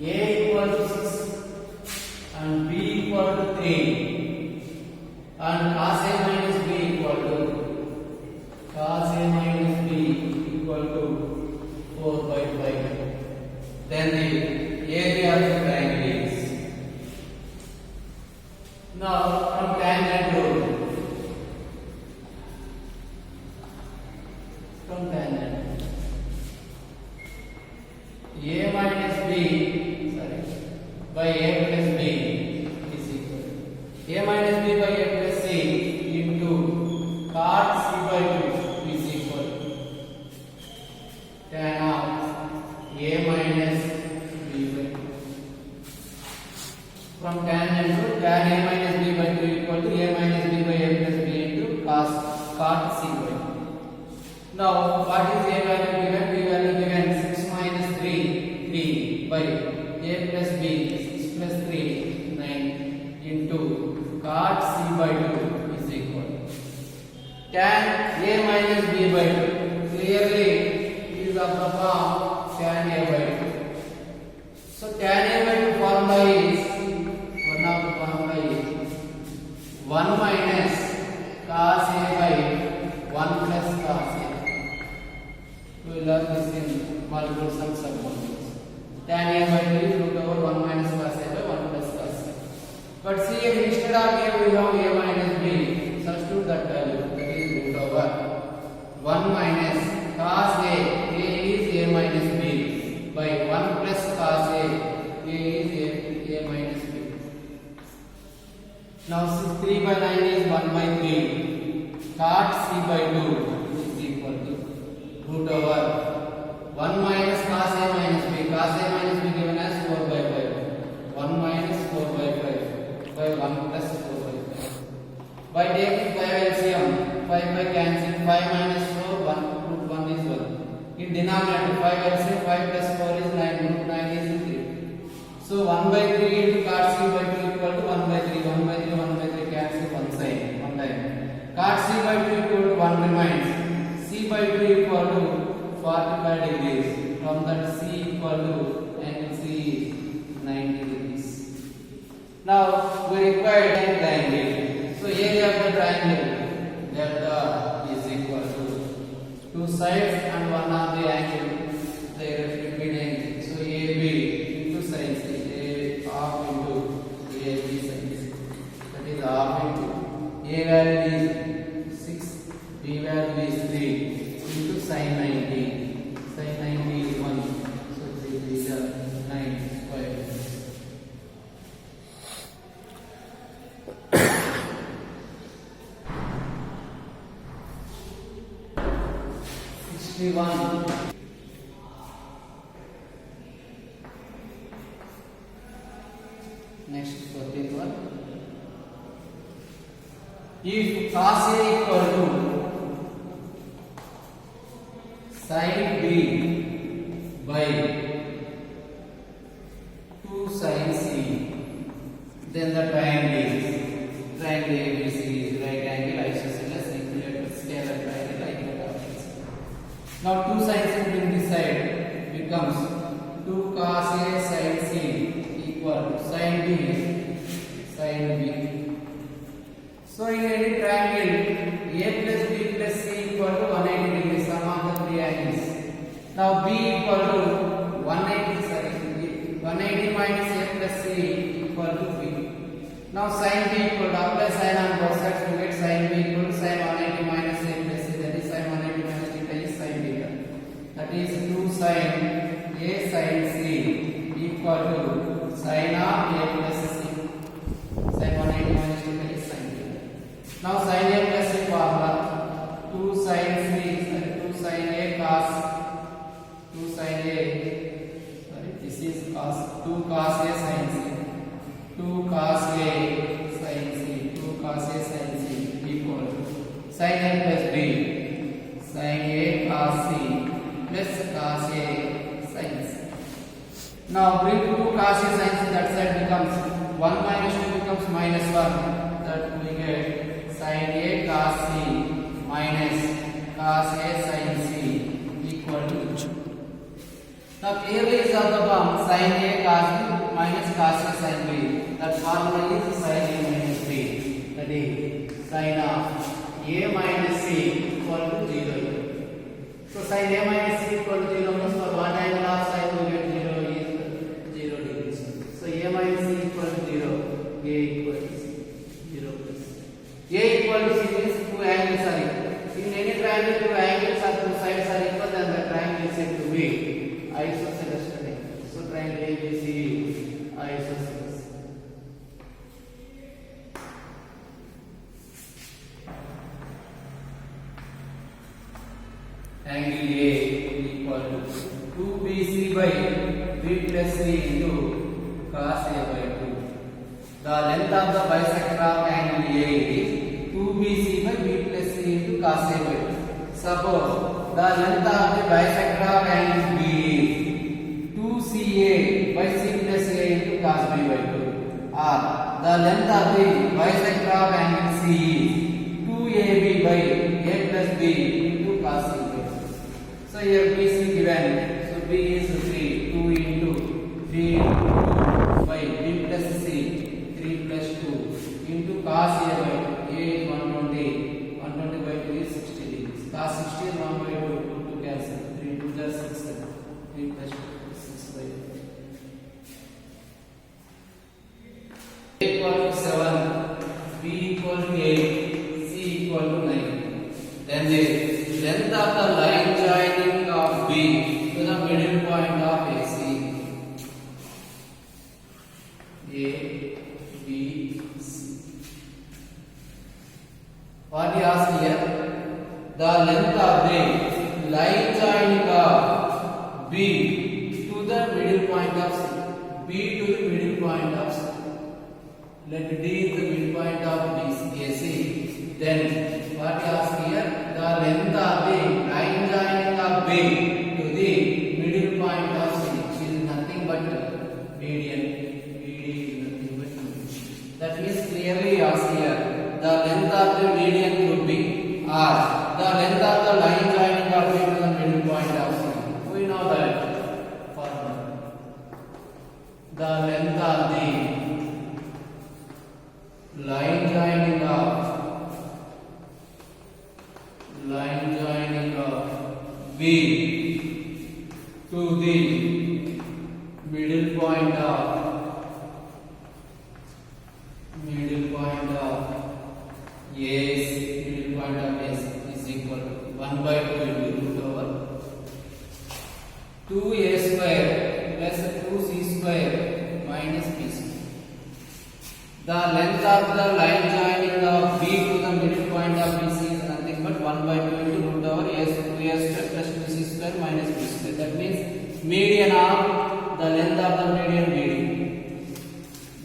A equal to 6 and B equal to 3 and cos A minus B equal to cos A minus B equal to 4 by 5. Then the area of the triangle is. Now from tangent rule. From tangent. A minus B by A plus B is equal to A minus B by A plus C into cot C by 2 is equal to tan of A minus B by 2. From tangent to tan A minus B by 2 equal to A minus B by A plus B into cot C by 2. Now what is A value given? B value given 6 minus 3 by A plus B 6 plus 3 9 into cot C by 2 is equal tan A minus B by 2 clearly is of the form tan A by 2. So tan A by 2 formula is one of the formula is 1 minus cos A by 1 plus cos A. We will learn this in multiple sums of multiples. Tan A by 2 is root over 1 minus cos A by 1 plus cos A. But see, if instead of A we have A minus B, substitute that value, that is root over 1 minus cos A is A minus B by 1 plus cos A is A minus B. Now 3 by 9 is 1 by 3, cot C by 2 is equal to root over 1 minus cos A minus B. Cos A minus B given as 4 by 5. 1 minus 4 by 5 by 1 plus 4 by 5. By taking 5 LCM, 5 by cancel, 5 minus 4, 1 root 1 is 1. In denominator, 5 LCM, 5 plus 4 is 9, root 9 is 3. So 1 by 3 into cot C by 2 equal to 1 by 3, 1 by 3, 1 by 3 cancel one side, one time. Cot C by 2 equal to 1 remains. C by 2 equal to 45 degrees. From that C equal to angle C is 90 degrees. Now we require a triangle. So area of the triangle delta is equal to 2 sides and one of the angle, the between angle. So AB into sin C, A half into AB sin C. That is half into A value is 6, B value is 3 into sin 90. Sin 90 is 1. So 3 is 9 square. 61. Next 14th one. If cos A equal to sin B by 2 sin C, then the triangle ABC is right angle isosceles equilateral scalar triangle like that. Now 2 sin C in this side becomes 2 cos A sin C equal to sin B sin B. So in any triangle A plus B plus C equal to 180 degrees, sum of the three angles. Now B equal to 180 minus A plus C equal to B. Now sin B equal to apply sin on both sides to get sin B equal to sin 180 minus A plus C, that is sin 180 minus theta is sin beta. That is 2 sin A sin C equal to sin of A plus C. Sin 180 minus theta is sin beta. Now sin A plus C formula 2 sin C, 2 sin A cos, 2 sin A, sorry, this is cos, 2 cos A sin C, 2 cos A sin C, 2 cos A sin C equal to sin A plus B, sin A cos C plus cos A sin C. Now bring 2 cos A sin C, that side becomes 1 minus 2 becomes minus 1, that we get sin A cos C minus cos A sin C equal to Now clearly is of the form sin A cos B minus cos A sin B. That formula is sin A minus B. That is sin of A minus C equal to 0. So sin A minus C equal to 0 means for one angle of sin we get 0 is 0 degrees. So A minus C equal to 0. A equals 0 plus. A equal to C means two angles are equal. In any triangle, two angles or two sides are equal, then the triangle is said to be isosceles triangle. So triangle ABC is isosceles. Angle A equal to 2BC by B plus C into cos A by 2. The length of the bisector of angle A is 2BC by B plus C into cos A by 2. Suppose the length of the bisector of angle B is 2CA by C plus A into cos B by 2. Or the length of the bisector of angle C is 2AB by A plus B into cos C by 2. So here BC given. So B is 3. 2 into 3 into 2 by B plus C. 3 plus 2 into cos A by 2. A is 120. 120 by 2 is 60 degrees. Cos 60 is 1 by 2. 2 to cancel. 3 2 is 6. 3 plus 2 is 6 by 2. A equal to 7. B equal to 8. C equal to 9. Then the length of the line joining of B to the middle point of AC. A, B, C. What he asked here? The length of the line joining of B to the middle point of C. B to the middle point of C. Let D is the middle point of AC. Then what he asked here? The length of the line joining of B to the middle point of C, which is nothing but median. BD is nothing but median. That means clearly asked here, the length of the median would be R. The length of the line joining of B to the middle point of C. We know that formula. The length of the line joining of B to the middle point of AC is equal to 1 by 2 into root over 2A square plus 2C square minus B square. The length of the line joining of B to the middle point of BC is nothing but 1 by 2 into root over A square plus 2C square minus B square. That means median of the length of the median BD,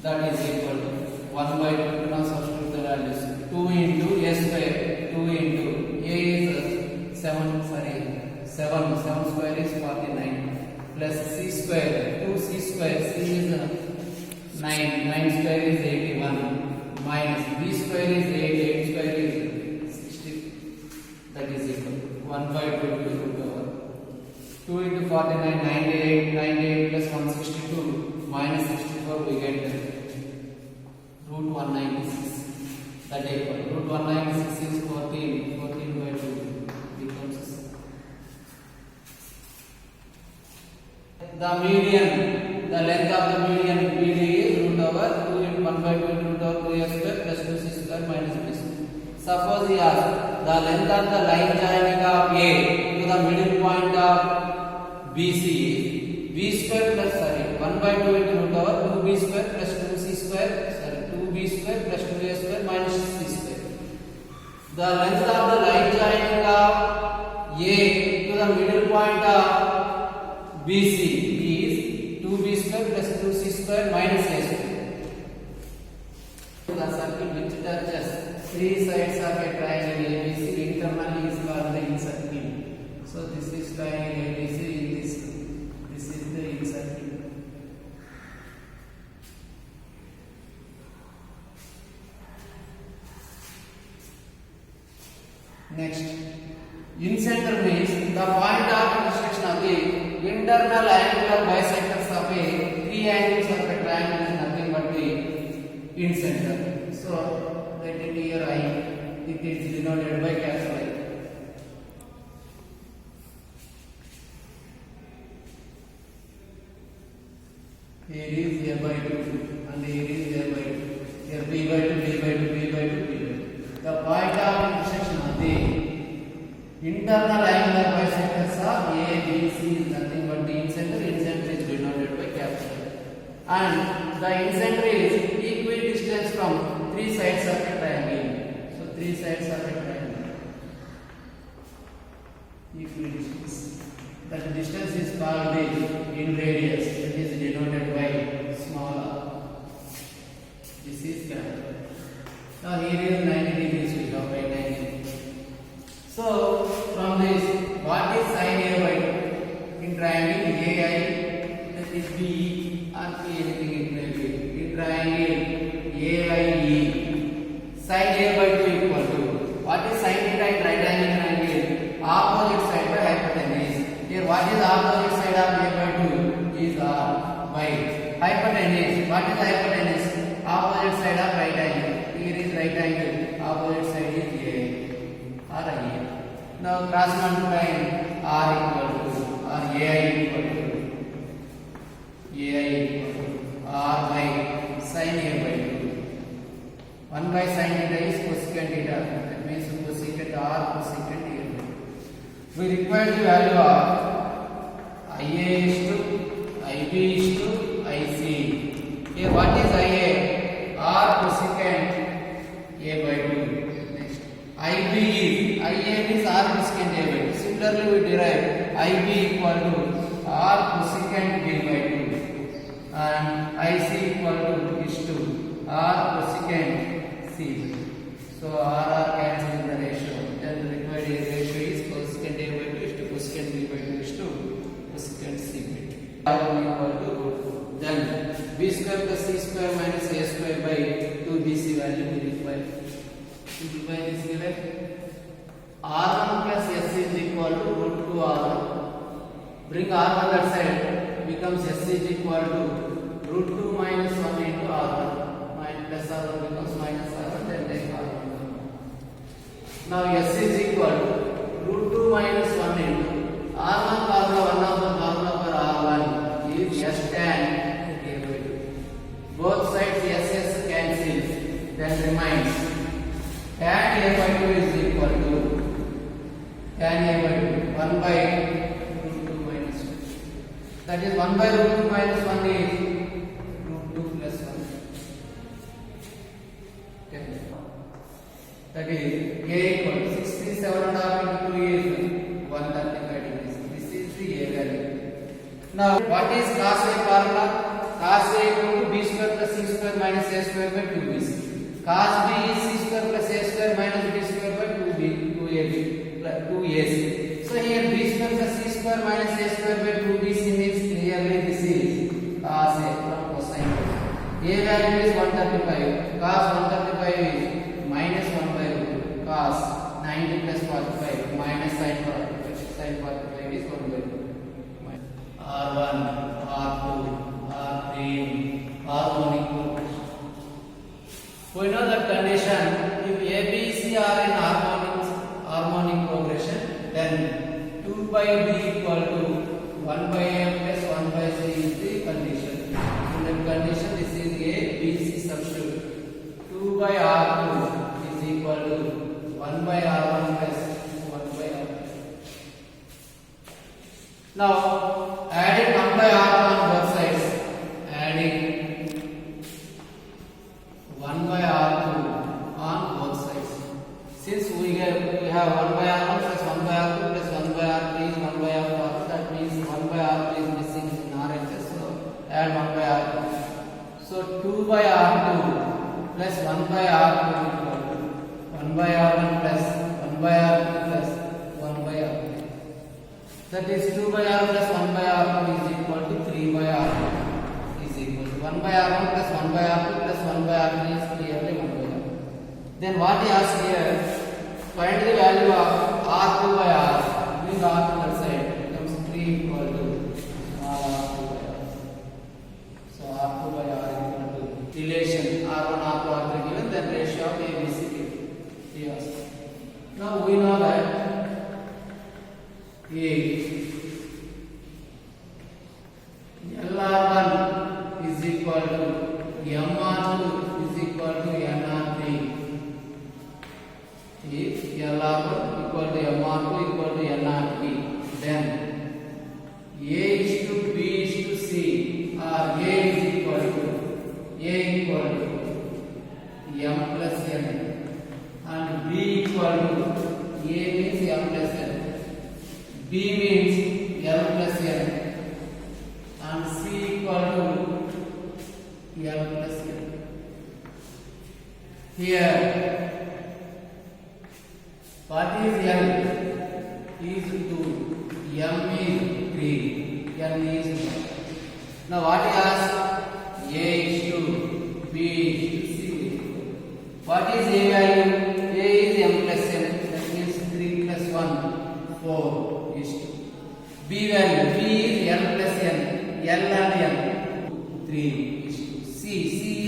that is equal to 1 by 2 now substitute the values. 2 into A square, 2 into A is 7 square is 49 plus C square, 2C square, C is 9 square is 81 minus B square is 8 square is 60. That is equal to 1 by 2 into root over 2 into 49, 98 plus 162 minus 64, we get root 196. That is equal. Root 196 is 14 by 2 becomes the median. The length of the median BD is root over 2 into 1 by 2 into root over 2A square plus 2C square minus B square. Suppose he asks the length of the line joining of A to the middle point of BC is B square plus 1 by 2 into root over 2B square plus 2C square 2B square plus 2A square minus C square. The length of the line joining of A to the middle point of BC is 2B square plus 2C square minus A square. The circle which touches three sides of a triangle ABC internally is called the incircle. So this is triangle ABC. This is the incircle. Next, incenter means the point of intersection of the internal angular bisectors of a three angles of a triangle is nothing but the incenter. So let it here I. It is denoted by capital I. Here is a by 2 and here is a by 2. Here b by 2, b by 2, b by 2, b by 2. The point of intersection of the internal angular bisectors of A, B, C is nothing but the incenter. Incenter is denoted by capital I. And the incenter is equidistant from three sides of a triangle. So three sides of a triangle. Equidistance. That distance is called the in radius. It is denoted by small r. This is capital. Now here is 90 degrees we have by 90. So from this, what is sin A by 2? In triangle AI, that is B or P, anything it may be. In triangle AIE, sin A by 2 equal to, what is sin theta in right angle triangle? Opposite side by hypotenuse. Here what is opposite side of A by 2? Is R by hypotenuse. What is hypotenuse? Opposite side of right angle. Here is right angle. Opposite side is A or I. Now cross multiplying R equal to or AI equal to R by sin A by 2. 1 by sin theta is cosecant theta. That means cosecant R cosecant A. We require the value of IA is to IB is to IC. Here what is IA? R cosecant A by 2. Next IB is IA means R cosecant A by 2. Similarly we derive IB equal to R cosecant B by 2 and IC equal to is to R cosecant C. So R cancels the ratio. Then the required ratio is cosecant A by 2 is to cosecant B by 2 is to cosecant C by 2. R equal to then B square plus C square minus A square by 2BC value we require. Simplify this given. R1 plus S is equal to root 2 R1. Bring R1 that side, becomes S is equal to root 2 minus 1 into R1. Plus R1 becomes minus R1, then take R1. Now S is equal to root 2 minus 1 into R1 formula 1 of the formula for R1 is S tan A by 2. Both sides S cancels, then remains tan A by 2 is equal to tan A by 2 1 by root 2 minus 1. That is 1 by root 2 minus 1 is root 2 plus 1. Okay. That is A equal to 67.5 into 2 is 135 degrees. This is the A value. Now what is cos A formula? Cos A equal to B square plus C square minus A square by 2BC. Cos B is C square plus A square minus B square by 2AC. So here B square plus C square minus A square by 2BC means clearly this is cos A from cosine. A value is 135. Cos 135 is minus 1 by root 2. Cos 90 plus 45 minus sin 45. Sin 45 is 1 by 2. R1, R2, R3, harmonic progression. We know that condition, if A, B, C are in harmonic progression, then 2 by B equal to 1 by A plus 1 by C is the condition. In that condition, this is A, B, C substitute. 2 by R2 is equal to 1 by R1 plus 1 by R2. Now, adding 1 by R2 on both sides, adding 1 by R2 on both sides. Since we have 1 by R1 plus 1 by R2 plus 1 by R3 is 1 by R2, that means 1 by R2 is missing in RHS, so add 1 by R2. So 2 by R2 plus 1 by R2 equal to 1 by R1 plus 1 by R2 plus 1 by R3. That is 2 by R plus 1 by R2 is equal to 3 by R2 is equal to 1 by R1 plus 1 by R2 plus 1 by R3 is clearly 1 by R. Then what he asks here, find the value of R2 by R. Bring R to that side, becomes 3 equal to MR2 is equal to NR3. If LR1 equal to MR2 equal to NR3, then A is to B is to C, or A is equal to M plus N, and B equal to A means M plus N, B means L plus N, and C equal to L plus N. Here, what is L? Is 2, M is 3, N is 1. Now what is A is 2, B is 2, C is 4. What is A value? A is M plus N, that means 3 plus 1, 4 is 2. B value, B is L plus N, L and M, 3 is 2. C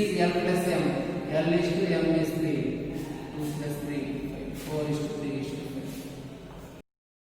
is L plus M, L is 2, M is 3, 2 plus 3, 5, 4 is 2, 3 is 2.